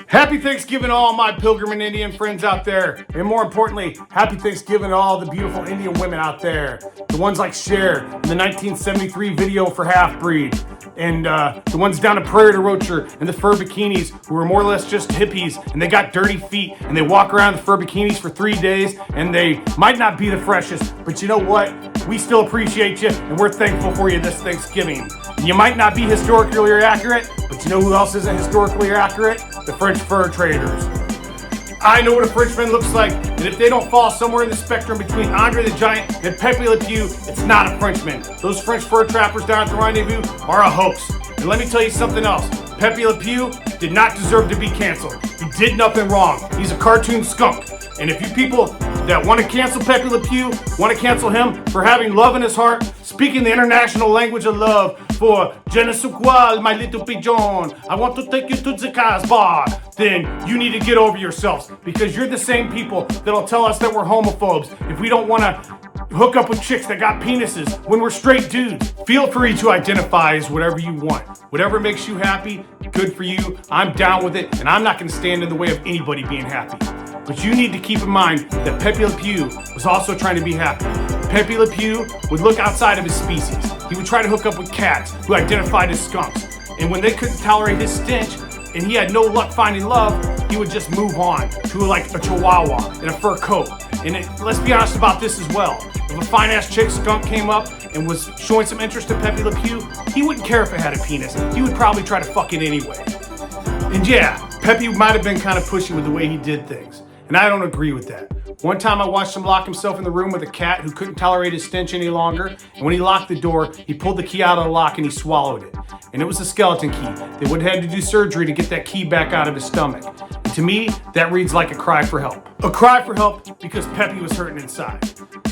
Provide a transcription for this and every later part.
Happy Thanksgiving to all my Pilgrim and Indian friends out there. And more importantly, happy Thanksgiving to all the beautiful Indian women out there. The ones like Cher in the 1973 video for Half Breed. And the ones down at Prairie to Rocher in the fur bikinis who are more or less just hippies and they got dirty feet and they walk around in fur bikinis for 3 days and they might not be the freshest, but you know what? We still appreciate you and we're thankful for you this Thanksgiving. You might not be historically accurate, but you know who else isn't historically accurate? The French fur traders. I know what a Frenchman looks like, and if they don't fall somewhere in the spectrum between Andre the Giant and Pepe Le Pew, it's not a Frenchman. Those French fur trappers down at the Rendezvous are a hoax. And let me tell you something else. Pepe Le Pew did not deserve to be canceled. He did nothing wrong. He's a cartoon skunk. And if you people that want to cancel Pepe Le Pew, want to cancel him for having love in his heart, speaking the international language of love for je ne sais quoi, my little pigeon, I want to take you to the Casbah, then you need to get over yourselves because you're the same people that'll tell us that we're homophobes if we don't want to hook up with chicks that got penises when we're straight dudes. Feel free to identify as whatever you want. Whatever makes you happy, good for you. I'm down with it, and I'm not going to stand in the way of anybody being happy. But you need to keep in mind that Pepe Le Pew was also trying to be happy. Pepe Le Pew would look outside of his species. He would try to hook up with cats who identified as skunks. And when they couldn't tolerate his stench, and he had no luck finding love, he would just move on to like a chihuahua in a fur coat. And let's be honest about this as well. If a fine-ass chick skunk came up and was showing some interest in Pepe Le Pew, he wouldn't care if it had a penis. He would probably try to fuck it anyway. And yeah, Pepe might have been kind of pushy with the way he did things. And I don't agree with that. One time I watched him lock himself in the room with a cat who couldn't tolerate his stench any longer. And when he locked the door, he pulled the key out of the lock and he swallowed it. And it was a skeleton key. They would have had to do surgery to get that key back out of his stomach. And to me, that reads like a cry for help. A cry for help because Pepe was hurting inside.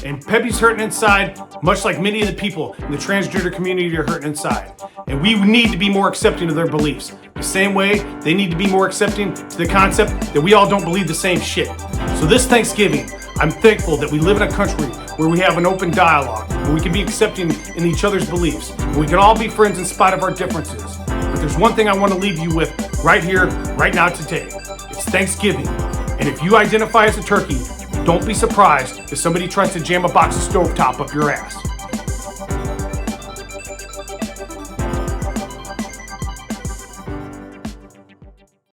And Pepe's hurting inside, much like many of the people in the transgender community are hurting inside. And we need to be more accepting of their beliefs. The same way they need to be more accepting to the concept that we all don't believe the same shit. So this Thanksgiving, I'm thankful that we live in a country where we have an open dialogue, where we can be accepting in each other's beliefs, where we can all be friends in spite of our differences. But there's one thing I want to leave you with right here, right now, today. It's Thanksgiving. And if you identify as a turkey, don't be surprised if somebody tries to jam a box of stovetop up your ass.